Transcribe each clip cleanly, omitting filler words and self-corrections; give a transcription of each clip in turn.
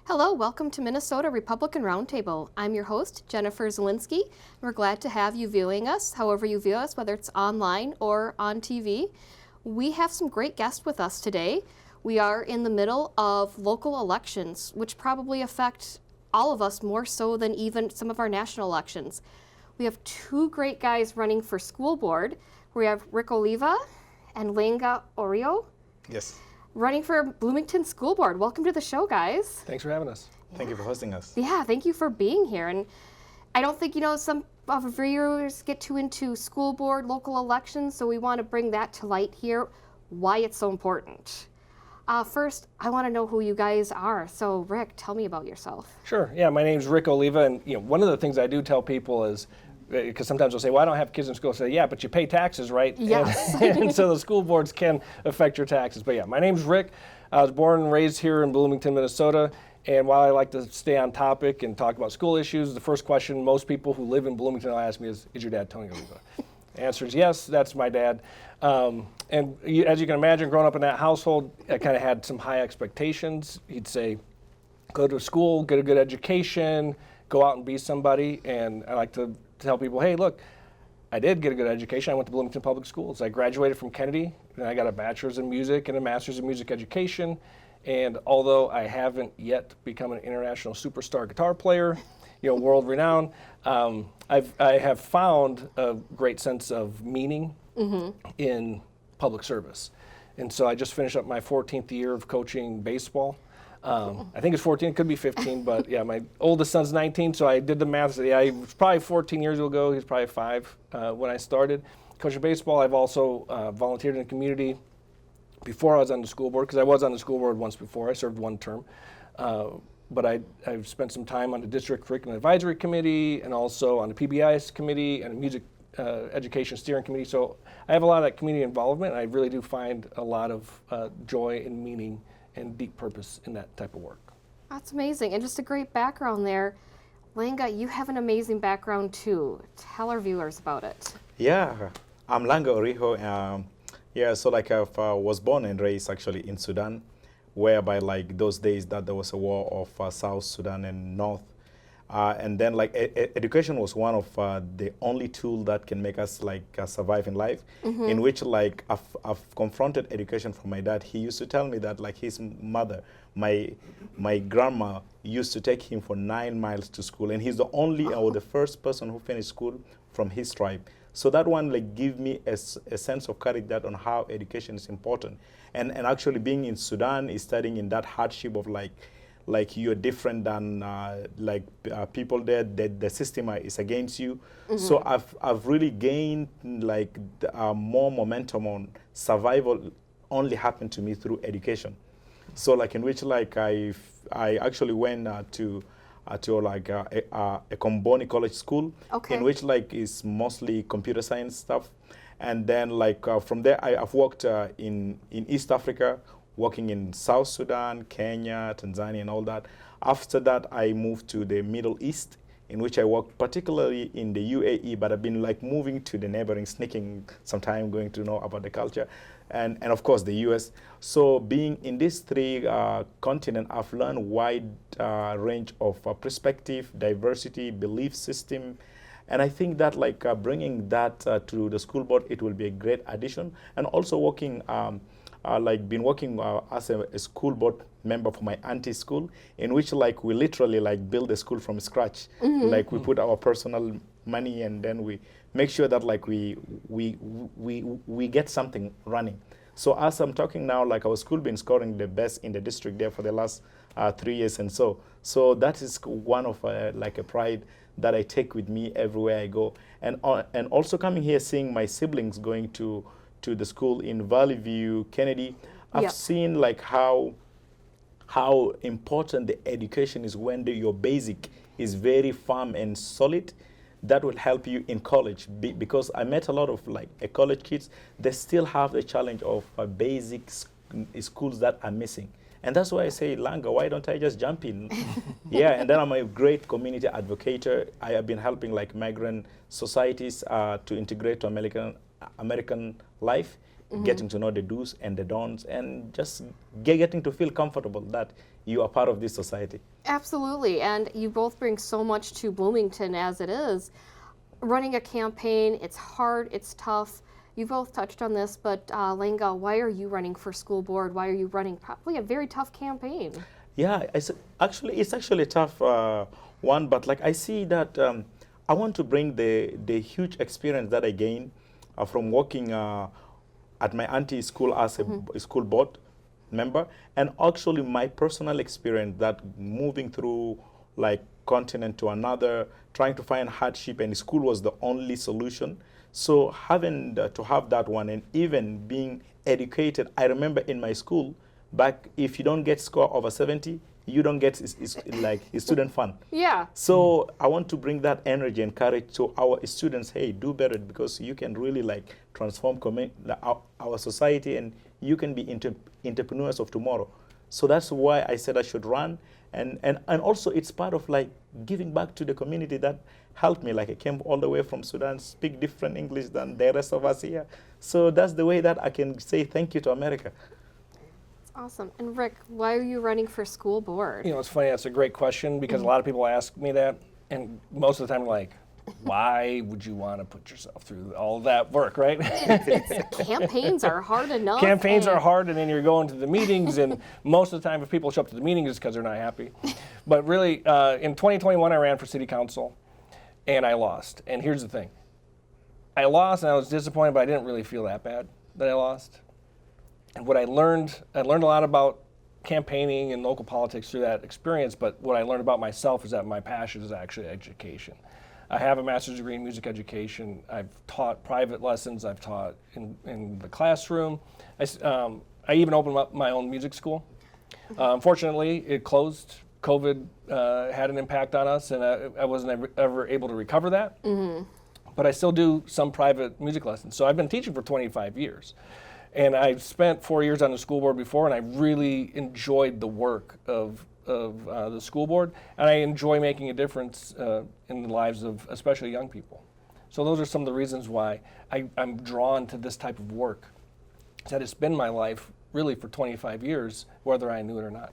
Hello, welcome to Minnesota Republican Roundtable. I'm your host, Jennifer Zielinski. We're glad to have you viewing us, however you view us, whether it's online or on TV. We have some great guests with us today. We are in the middle of local elections, which probably affect all of us more so than even some of our national elections. We have two great guys running for school board. We have Ric Oliva and Langa Oriho. Yes. Running for Bloomington School Board. Welcome to the show, guys. Thanks for having us. Thank you for hosting us. Yeah, thank you for being here. And I don't think, some of our viewers get too into school board, local elections, so we want to bring that to light here, why it's so important. First, I want to know who you guys are. So, Ric, tell me about yourself. Sure. Yeah, my name's Ric Oliva, and one of the things I do tell people is, because sometimes they'll say, well, I don't have kids in school. I say, yeah, but you pay taxes, right? Yes. And so the school boards can affect your taxes. But yeah, my name's Ric. I was born and raised here in Bloomington, Minnesota. And while I like to stay on topic and talk about school issues, the first question most people who live in Bloomington will ask me is your dad Tony Oliva? The answer is yes, that's my dad. And as you can imagine, growing up in that household, I kind of had some high expectations. He'd say, go to school, get a good education, go out and be somebody. And I like to tell people, hey, look, I did get a good education. I went to Bloomington Public Schools. I graduated from Kennedy, and I got a bachelor's in music and a master's in music education. And although I haven't yet become an international superstar guitar player, world renowned, I have found a great sense of meaning in public service. And so I just finished up my 14th year of coaching baseball. I think it's 14, it could be 15, but yeah, my oldest son's 19, so I did the math. So yeah, he was probably 14 years ago. He was probably 5 when I started coaching baseball. I've also volunteered in the community before I was on the school board, because I was on the school board once before. I served one term. But I've spent some time on the District Curriculum Advisory Committee and also on the PBIS Committee and the Music Education Steering Committee. So I have a lot of that community involvement, and I really do find a lot of joy and meaning and deep purpose in that type of work. That's amazing, and just a great background there. Langa, you have an amazing background too. Tell our viewers about it. Yeah, I'm Langa Oriho. I was born and raised actually in Sudan, whereby those days that there was a war of South Sudan and North. And then education was one of the only tool that can make us survive in life, in which I've confronted education from my dad. He used to tell me that his mother, my grandma, used to take him for 9 miles to school, and he's the only or the first person who finished school from his tribe. So that one give me a sense of courage that on how education is important, and actually being in Sudan is studying in that hardship of you're different than people there. The system is against you. So I've really gained more momentum on survival. Only happened to me through education. So in which I actually went to a Comboni College school, in which is mostly computer science stuff. And then from there I've worked in East Africa, working in South Sudan, Kenya, Tanzania, and all that. After that, I moved to the Middle East, in which I worked particularly in the UAE, but I've been moving to the neighboring, sneaking some time, going to know about the culture, and of course the US. So being in these 3 continents, I've learned a wide range of perspective, diversity, belief system. And I think that bringing that to the school board, it will be a great addition. And also working been working as a school board member for my auntie's school, in which we literally build a school from scratch. We put our personal money, and then we make sure that we get something running. So as I'm talking now, our school been scoring the best in the district there for the last 3 years, and so that is one of a pride that I take with me everywhere I go. And also coming here, seeing my siblings going to the school in Valley View, Kennedy, I've seen how important the education is when your basic is very firm and solid. That will help you in college, because I met a lot of college kids. They still have the challenge of basic schools that are missing. And that's why I say, Langa, why don't I just jump in? Yeah, and then I'm a great community advocate. I have been helping migrant societies to integrate to American life, getting to know the do's and the don'ts, and just getting to feel comfortable that you are part of this society. Absolutely, and you both bring so much to Bloomington as it is. Running a campaign, it's hard, it's tough. You both touched on this, but Langa, why are you running for school board? Why are you running probably a very tough campaign? Yeah, it's actually a tough one, but like I see that I want to bring the huge experience that I gained from working at my auntie's school as a school board member, and actually my personal experience that moving through like continent to another, trying to find hardship, and school was the only solution. So having to have that one, and even being educated, I remember in my school back, if you don't get score over 70, you don't get like a student fund. Yeah. So I want to bring that energy and courage to our students. Hey, do better, because you can really like transform our society, and you can be entrepreneurs of tomorrow. So that's why I said I should run. And also it's part of like giving back to the community that helped me. Like I came all the way from Sudan, speak different English than the rest of us here. So that's the way that I can say thank you to America. Awesome. And Rick, why are you running for school board? You know, it's funny, that's a great question, because a lot of people ask me that, and most of the time like, why would you want to put yourself through all that work, right? Campaigns are hard enough. Campaigns are hard, and then you're going to the meetings, and most of the time if people show up to the meetings, it's because they're not happy. But really, in 2021, I ran for city council, and I lost. And here's the thing. I lost, and I was disappointed, but I didn't really feel that bad that I lost. And what I learned a lot about campaigning and local politics through that experience, but what I learned about myself is that my passion is actually education. I have a master's degree in music education. I've taught private lessons. I've taught in the classroom. I even opened up my own music school. Unfortunately, it closed. COVID had an impact on us, and I wasn't ever able to recover that. But I still do some private music lessons. So I've been teaching for 25 years. And I spent 4 years on the school board before, and I really enjoyed the work of the school board, and I enjoy making a difference in the lives of especially young people. So those are some of the reasons why I'm drawn to this type of work. That it's been my life really for 25 years, whether I knew it or not.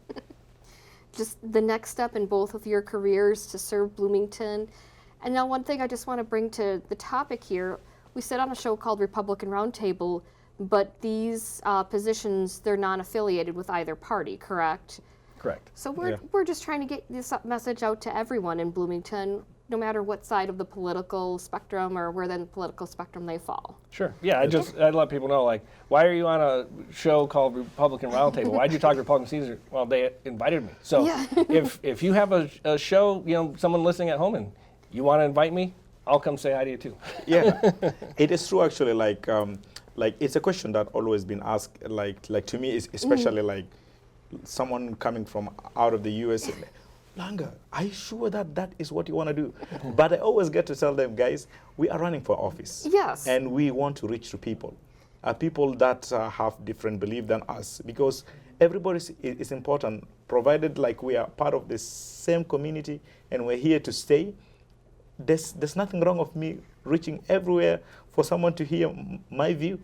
Just the next step in both of your careers to serve Bloomington. And now one thing I just want to bring to the topic here, we sit on a show called Republican Roundtable, but these positions, they're non-affiliated with either party, correct? Correct. So we're just trying to get this message out to everyone in Bloomington, no matter what side of the political spectrum or where in the political spectrum they fall. Sure. Yeah, I let people know, like, why are you on a show called Republican Roundtable? Why'd you talk to Republican Caesar? Well, they invited me. So if you have a show, you know, someone listening at home, and you want to invite me, I'll come say hi to you too. Yeah, it is true actually. Like it's a question that always been asked. Like to me, especially like someone coming from out of the U.S. Langa, are you sure that is what you want to do? But I always get to tell them, guys, we are running for office. Yes. And we want to reach to people, people that have different belief than us, because everybody is important, provided like we are part of the same community and we're here to stay. There's nothing wrong with me reaching everywhere for someone to hear my view.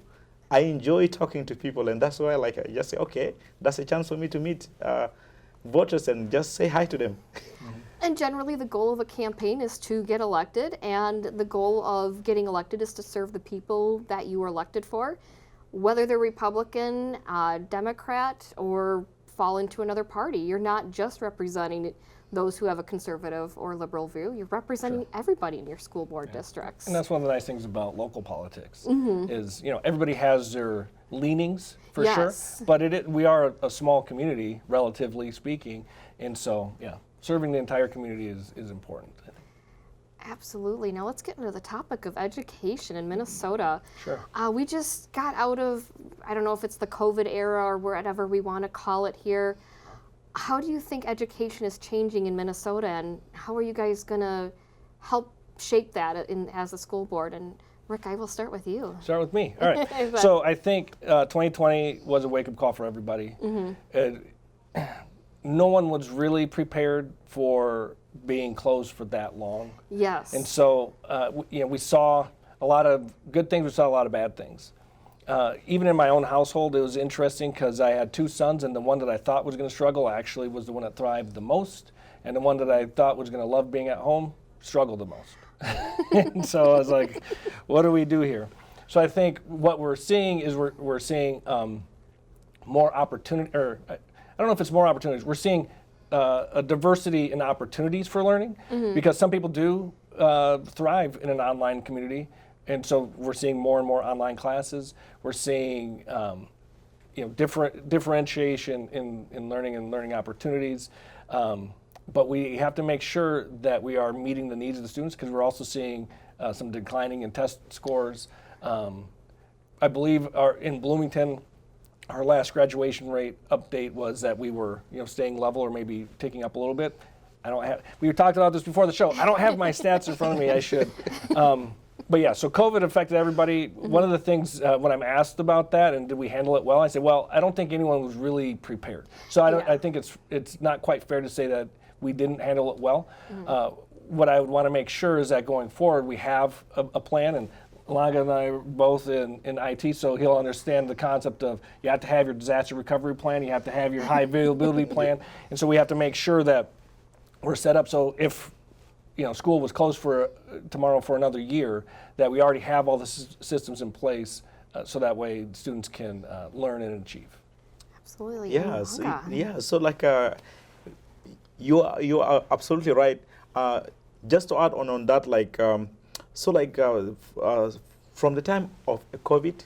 I enjoy talking to people, and that's why like I just say, okay, that's a chance for me to meet voters and just say hi to them. And generally the goal of a campaign is to get elected, and the goal of getting elected is to serve the people that you were elected for, whether they're Republican, Democrat, or fall into another party. You're not just representing those who have a conservative or liberal view. You're representing everybody in your school board districts. And that's one of the nice things about local politics is, you know, everybody has their leanings for sure, but we are a small community, relatively speaking, and so, yeah, serving the entire community is important, I think. Absolutely. Now let's get into the topic of education in Minnesota. Sure. We just got out of, I don't know if it's the COVID era or whatever we want to call it here. How do you think education is changing in Minnesota, and how are you guys going to help shape that as a school board? And Rick, I will start with you. Start with me. All right. So I think 2020 was a wake-up call for everybody. No one was really prepared for being closed for that long. Yes. And so, you know, we saw a lot of good things, we saw a lot of bad things. even in my own household, it was interesting because I had two sons, and the one that I thought was going to struggle actually was the one that thrived the most, and the one that I thought was going to love being at home struggled the most. And so I was like, what do we do here? So I think what we're seeing is we're seeing more opportunity, or I don't know if it's more opportunities. We're seeing a diversity in opportunities for learning, because some people do thrive in an online community. And so we're seeing more and more online classes. We're seeing differentiation in learning and learning opportunities. But we have to make sure that we are meeting the needs of the students, because we're also seeing some declining in test scores. I believe in Bloomington, our last graduation rate update was that we were staying level or maybe ticking up a little bit. We talked about this before the show. I don't have my stats in front of me. I should. But yeah, so COVID affected everybody. One of the things when I'm asked about that and did we handle it well, I say, well, I don't think anyone was really prepared. So I think it's not quite fair to say that we didn't handle it well. What I would want to make sure is that going forward we have a plan, and Langa and I are both in IT, so he'll understand the concept of you have to have your disaster recovery plan, you have to have your high availability plan, and so we have to make sure that we're set up so if school was closed for tomorrow for another year, that we already have all the systems in place, so that way students can learn and achieve. Absolutely. Yeah. So like you are absolutely right. Just to add on that, like from the time of COVID,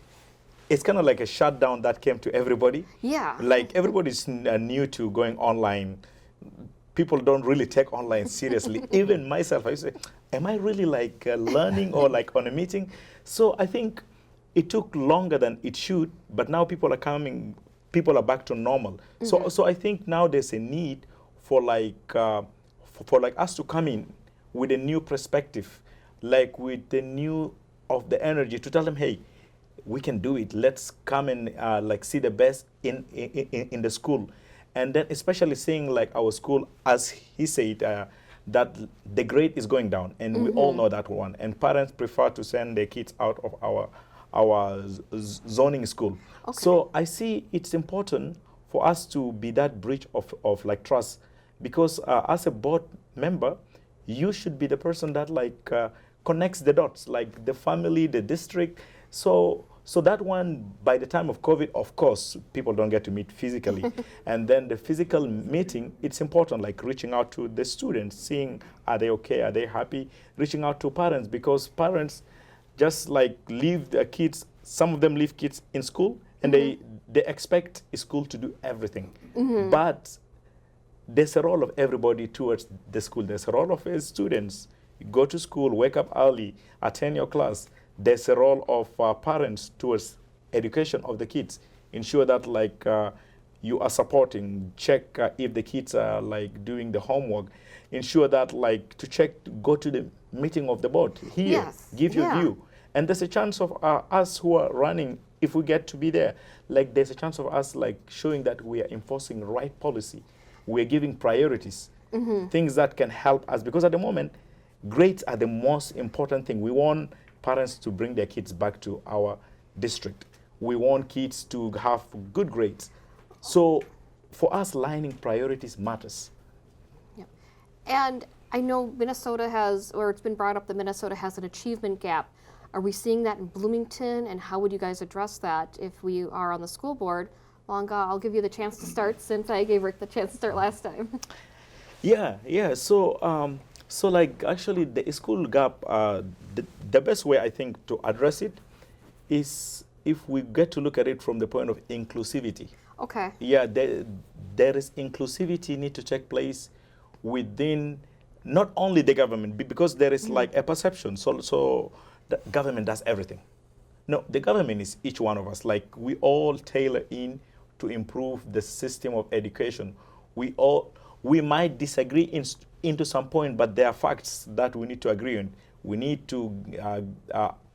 it's kind of like a shutdown that came to everybody. Yeah. Like everybody's new to going online. People don't really take online seriously. Even myself, I say, am I really like learning or like on a meeting? So I think it took longer than it should, but now people are back to normal. So I think now there's a need for like us to come in with a new perspective, like with the new of the energy to tell them, hey, we can do it. Let's come and like see the best in the school. And then especially seeing like our school, as he said, that the grade is going down, and we all know that one. And parents prefer to send their kids out of our zoning school. Okay. So I see it's important for us to be that bridge of like trust, because as a board member, you should be the person that like connects the dots, like the family, the district. So that one, by the time of COVID, of course, people don't get to meet physically. And then the physical meeting, it's important, like reaching out to the students, seeing are they okay, are they happy, reaching out to parents, because parents just like leave their kids, some of them leave kids in school, and they expect school to do everything. But there's a role of everybody towards the school. There's a role of students. You go to school, wake up early, attend your class. There's a role of parents towards education of the kids. Ensure that like you are supporting, check if the kids are like doing the homework. Ensure that like to check, go to the meeting of the board, hear, give your view. And there's a chance of us who are running, if we get to be there, like there's a chance of us like showing that we are enforcing right policy. We're giving priorities, things that can help us. Because at the moment, grades are the most important thing. We want parents to bring their kids back to our district. We want kids to have good grades. So for us, lining priorities matters. Yeah. And I know Minnesota has, or it's been brought up that Minnesota has an achievement gap. Are we seeing that in Bloomington, and how would you guys address that if we are on the school board? Langa, I'll give you the chance to start since I gave Rick the chance to start last time. Yeah. So like actually the school gap, the best way I think to address it is if we get to look at it from the point of inclusivity. Okay. Yeah, there is inclusivity need to take place within not only the government, because there is like a perception. So the government does everything. No, the government is each one of us. Like we all tailor in to improve the system of education. We might disagree into some point, but there are facts that we need to agree on. We need to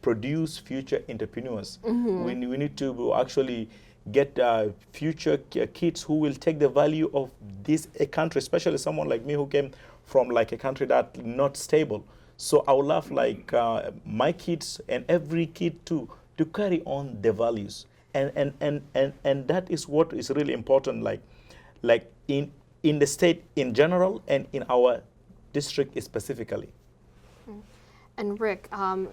produce future entrepreneurs. We need to actually get future kids who will take the value of this country, especially someone like me who came from like a country that's not stable. So I would love like my kids and every kid to to carry on the values. And that is what is really important, like in the state in general and in our district specifically. And Rick,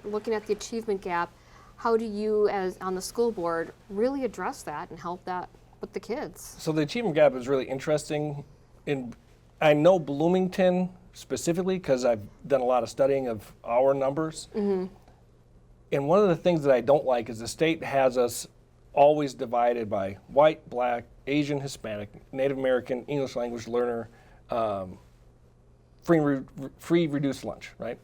looking at the achievement gap, how do you, as on the school board, really address that and help that with the kids? So the achievement gap is really interesting. I know Bloomington specifically because I've done a lot of studying of our numbers. And one of the things that I don't like is the state has us always divided by white, black, Asian, Hispanic, Native American, English language learner, free reduced lunch, right?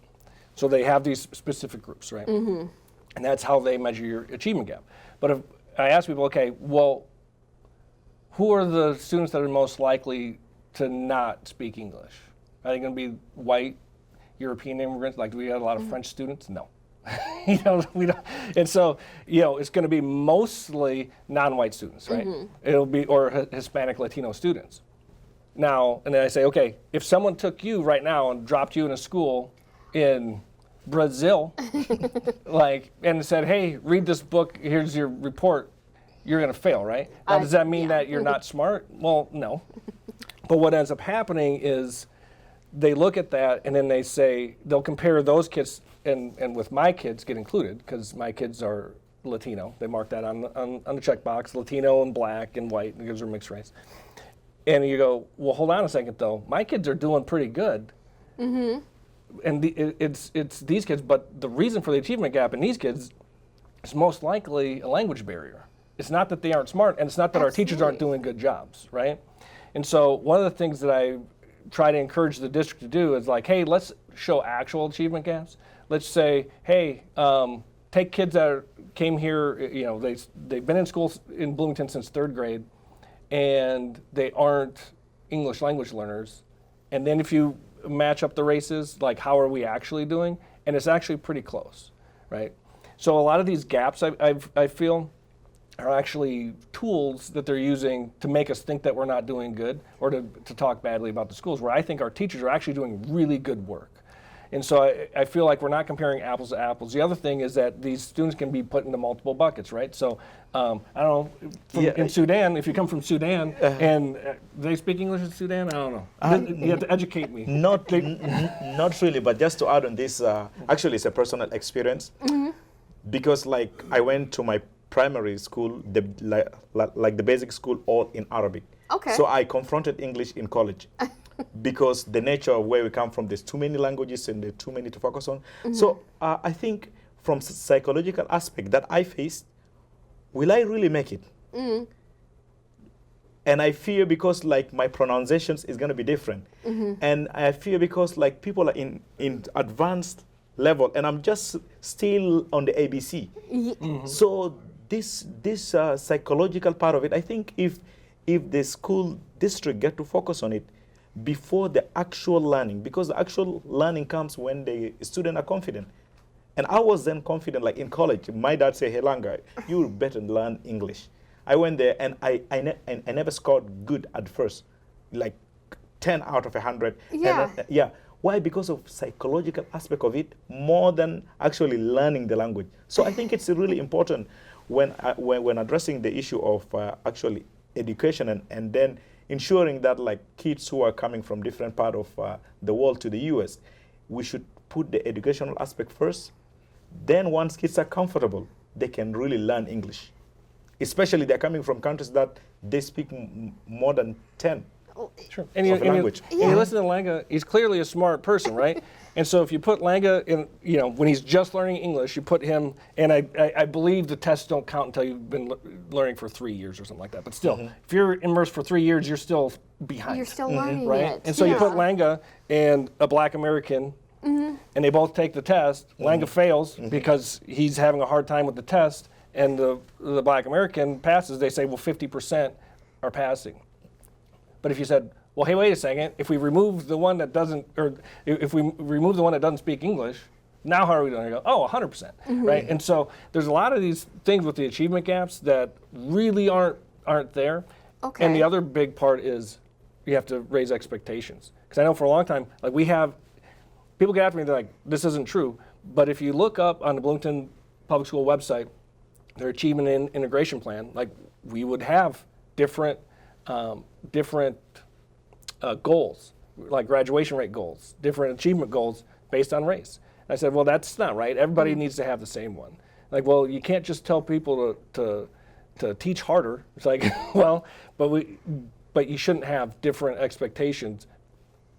So they have these specific groups, right? And that's how they measure your achievement gap. But if I ask people, okay, well, who are the students that are most likely to not speak English? Are they going to be white, European immigrants? Like, do we have a lot of French students? No. We don't. And so, it's going to be mostly non-white students, right? It'll be, or Hispanic, Latino students. Now, and then I say, okay, if someone took you right now and dropped you in a school in Brazil, and said, hey, read this book, here's your report, you're going to fail, right? Now, does that mean that you're not smart? Well, no. But what ends up happening is they look at that and then they say, they'll compare those kids, and with my kids get included, because my kids are Latino. They mark that on the checkbox, Latino and black and white, because they're mixed race. And you go, well, hold on a second, though. My kids are doing pretty good. And it's these kids, but the reason for the achievement gap in these kids is most likely a language barrier. It's not that they aren't smart, and it's not that our teachers aren't doing good jobs, right? And so one of the things that I try to encourage the district to do is like, hey, let's show actual achievement gaps. Let's say, hey, take kids that came here, they've been in school in Bloomington since 3rd grade, and they aren't English language learners. And then if you match up the races, like how are we actually doing? And it's actually pretty close, right? So a lot of these gaps I feel are actually tools that they're using to make us think that we're not doing good, or to talk badly about the schools, where I think our teachers are actually doing really good work. And so I feel like we're not comparing apples to apples. The other thing is that these students can be put into multiple buckets, right? So I don't know, in Sudan, if you come from Sudan, and they speak English in Sudan, I don't know. You have to educate me. Not really, but just to add on this, actually it's a personal experience. Because like I went to my primary school, like the basic school, all in Arabic. Okay. So I confronted English in college. Because the nature of where we come from, there's too many languages and there's too many to focus on. So I think from psychological aspect that I faced, will I really make it? And I fear because like my pronunciations is going to be different. And I fear because like people are in advanced level and I'm just still on the ABC. So this psychological part of it, I think if the school district get to focus on it, before the actual learning, because the actual learning comes when the students are confident. And I was then confident, like in college, my dad said, hey Langa, you better learn English. I went there and I never scored good at first, like 10 out of 100. Yeah. Why? Because of psychological aspect of it, more than actually learning the language. So I think it's really important when addressing the issue of actually education and then ensuring that like kids who are coming from different part of the world to the US, we should put the educational aspect first. Then once kids are comfortable, they can really learn English. Especially they're coming from countries that they speak more than 10 Sure. of language. And you listen to Langa, he's clearly a smart person, right? And so if you put Langa in, when he's just learning English, you put him, and I believe the tests don't count until you've been learning for 3 years or something like that. But still, if you're immersed for 3 years, you're still behind. You're still learning right? it. And so you put Langa and a black American, and they both take the test. Langa fails because he's having a hard time with the test, and the black American passes. They say, well, 50% are passing. But if you said, well, hey, wait a second, if we remove the one that doesn't, or if we remove the one that doesn't speak English, now how are we doing? You go, oh, 100%, right? And so there's a lot of these things with the achievement gaps that really aren't there. Okay. And the other big part is you have to raise expectations. Because I know for a long time, like people get after me, they're like, this isn't true. But if you look up on the Bloomington Public School website, their achievement and integration plan, like we would have different goals, like graduation rate goals, different achievement goals based on race. And I said, well, that's not right. Everybody needs to have the same one. Like, well, you can't just tell people to teach harder. It's like, well, but you shouldn't have different expectations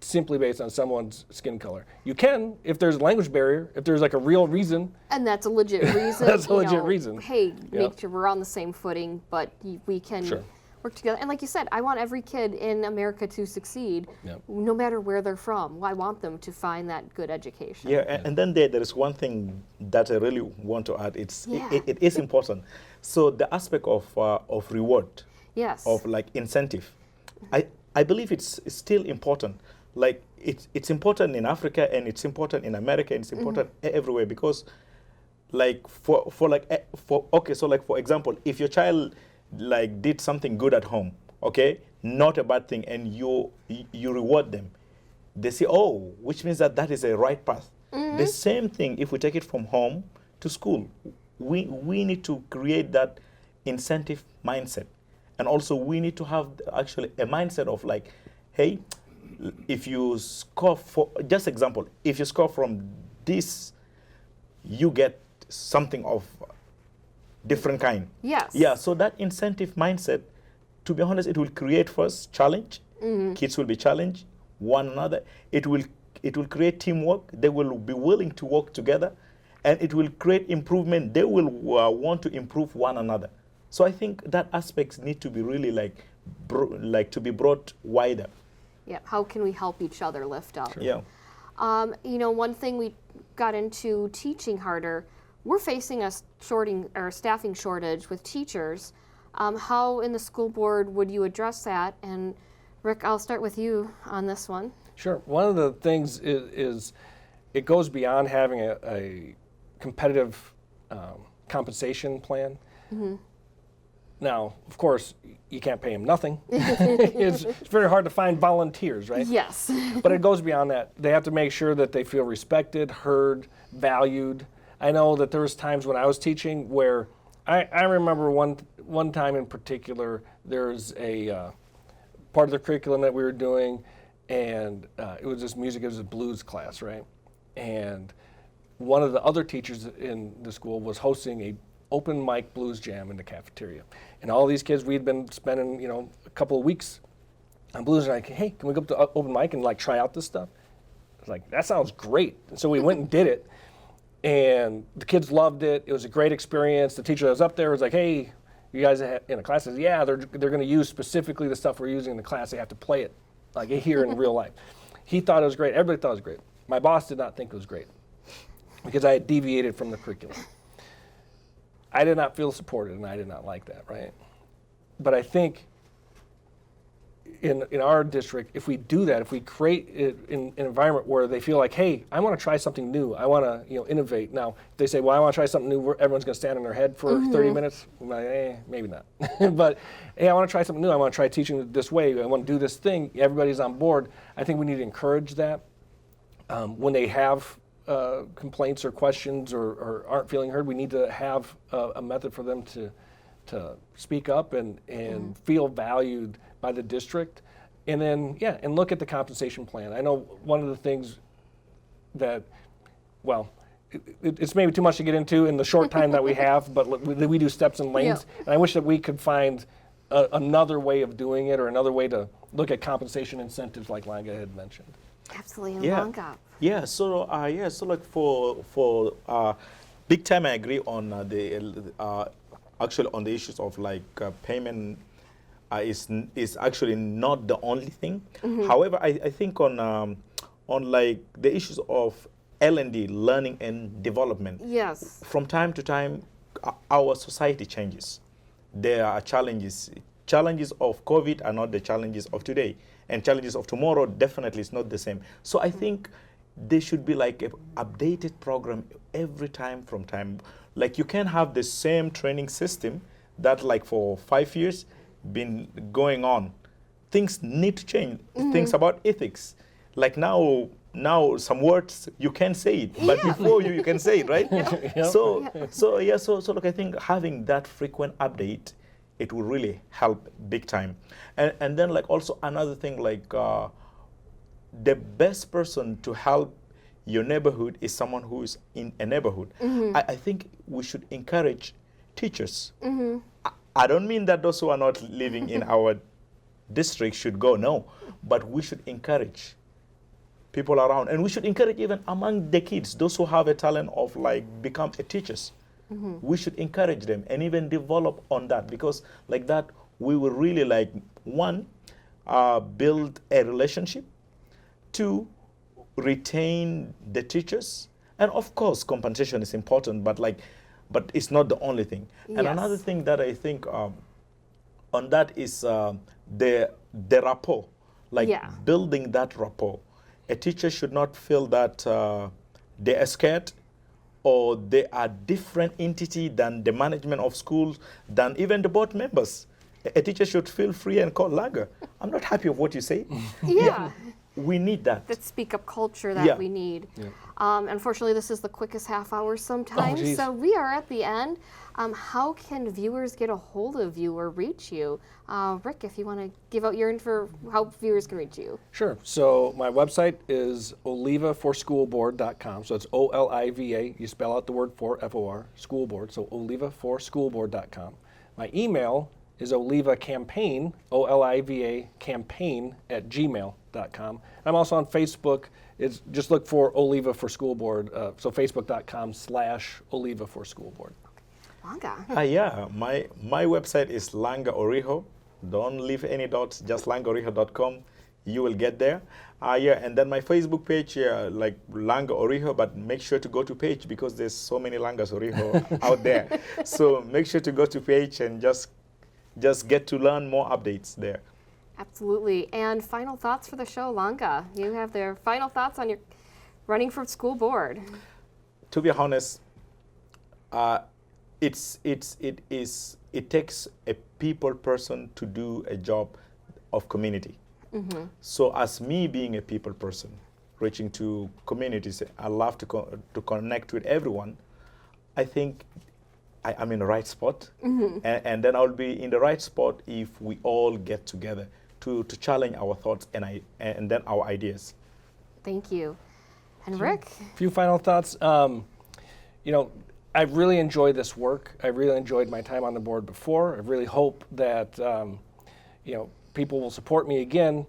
simply based on someone's skin color. You can if there's a language barrier, if there's like a real reason. And that's a legit reason. That's a legit reason. Hey, make sure we're on the same footing, but we can work together. And like you said, I want every kid in America to succeed, no matter where they're from. I want them to find that good education. Yeah, and then there is one thing that I really want to add. It is important. So the aspect of reward, of like incentive, I believe it's still important. Like it's important in Africa, and it's important in America, and it's important everywhere, because like for example, if your child like did something good at home, okay, not a bad thing, and you reward them, they say, oh, which means that is a right path. The same thing if we take it from home to school. We need to create that incentive mindset, and also we need to have actually a mindset of like, hey, if you score just example, if you score from this, you get something of different kind. Yes. Yeah, so that incentive mindset, to be honest, it will create first challenge. Kids will be challenged one another. It will create teamwork. They will be willing to work together, and it will create improvement. They will want to improve one another. So I think that aspects need to be really like to be brought wider. Yeah, how can we help each other lift up? Sure. Yeah. One thing we got into teaching harder, we're facing a staffing shortage with teachers. How in the school board would you address that? And Rick, I'll start with you on this one. Sure. One of the things is it goes beyond having a competitive compensation plan. Now, of course, you can't pay them nothing. It's very hard to find volunteers, right? Yes. But it goes beyond that. They have to make sure that they feel respected, heard, valued. I know that there was times when I was teaching where I remember one time in particular, there's a part of the curriculum that we were doing, and it was this music, it was a blues class, right? And one of the other teachers in the school was hosting a open mic blues jam in the cafeteria. And all these kids, we'd been spending, a couple of weeks on blues, and like, hey, can we go up to open mic and like try out this stuff? I was like, that sounds great. And so we went and did it, and the kids loved it. It was a great experience. The teacher that was up there was like, hey, you guys in the class? Yeah, they're going to use specifically the stuff we're using in the class. They have to play it like here in real life. He thought it was great. Everybody thought it was great. My boss did not think it was great because I had deviated from the curriculum. I did not feel supported, and I did not like that, right? But I think in our district, if we do that, if we create an environment where they feel like, hey, I want to try something new, I want to innovate. Now, if they say, well, I want to try something new, everyone's going to stand on their head for 30 minutes. I'm like, maybe not. But hey, I want to try something new. I want to try teaching this way. I want to do this thing. Everybody's on board. I think we need to encourage that. When they have complaints or questions or aren't feeling heard, we need to have a method for them to speak up and feel valued by the district. And then, and look at the compensation plan. I know one of the things that, it's maybe too much to get into in the short time that we have, but we do steps and lanes. Yeah. And I wish that we could find another way of doing it, or another way to look at compensation incentives like Langa had mentioned. Absolutely, and Langa. Yeah, so like for big time, I agree on actually on the issues of like payment is actually not the only thing. However, I think on like the issues of L&D, learning and development. Yes. From time to time, our society changes. There are challenges. Challenges of COVID are not the challenges of today, and challenges of tomorrow definitely is not the same. So I think there should be like an updated program every time from time. Like you can have the same training system that like for 5 years been going on. Things need to change. Things about ethics. Like now, now some words you can say it, but Yeah. before you can say it, right? Yep. So look, I think having that frequent update, it will really help big time. And then like also another thing, like the best person to help your neighborhood is someone who is in a neighborhood. I think we should encourage teachers. I don't mean that those who are not living in our district should go, no, but we should encourage people around, and we should encourage even among the kids, those who have a talent of like become a teachers. We should encourage them and even develop on that, because like that we will really like, one, build a relationship, two, retain the teachers, and of course compensation is important, but it's not the only thing. And Yes. another thing that I think on that is the rapport, like Yeah. building that rapport. A teacher should not feel that they are scared or they are different entity than the management of schools, than even the board members. A teacher should feel free and call Langa. I'm not happy of what you say. Yeah. We need that. That speak up culture that Yeah. we need. Yeah. Unfortunately, this is the quickest half hour sometimes, geez. so we are at the end. How can viewers get a hold of you or reach you? Rick, if you want to give out your info, how viewers can reach you. Sure. So my website is olivaforschoolboard.com. So it's OLIVA. You spell out the word for, FOR, school board. So olivaforschoolboard.com. My email is olivacampaign, OLIVA campaign @gmail.com. I'm also on Facebook. It's just look for Oliva for School Board. So facebook.com/Oliva for School Board. Langa. Yeah, my website is Langa Oriho. Don't leave any dots, just langaoriho.com. You will get there. And then my Facebook page, like Langa Oriho, but make sure to go to page because there's so many Langas Oriho out there. So make sure to go to page and just get to learn more updates there. Absolutely. And final thoughts for the show, Langa. You have their final thoughts on your running for school board. To be honest, it takes a people person to do a job of community. So as me being a people person, reaching to communities, I love to connect with everyone. I think I'm in the right spot, and then I'll be in the right spot if we all get together to challenge our thoughts and then our ideas. Thank you. And Rick? A few final thoughts. I've really enjoyed this work. I really enjoyed my time on the board before. I really hope that people will support me again.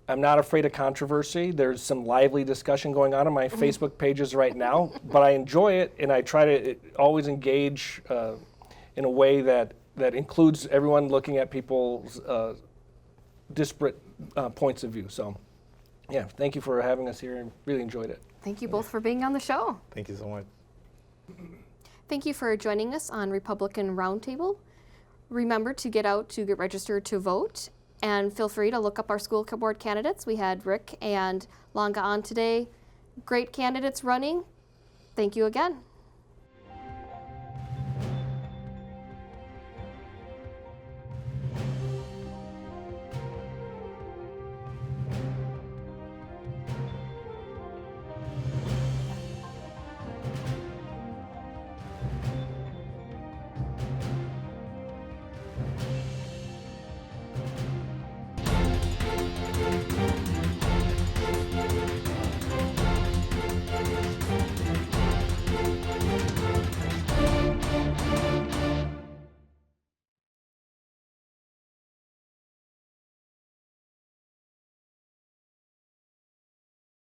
I'm not afraid of controversy. There's some lively discussion going on my Facebook pages right now, but I enjoy it, and I try to always engage in a way that includes everyone looking at people's disparate points of view. So, yeah, thank you for having us here. I really enjoyed it. Thank you both for being on the show. Thank you so much. Thank you for joining us on Republican Roundtable. Remember to get out to get registered to vote, and feel free to look up our school board candidates. We had Rick and Langa on today. Great candidates running. Thank you again.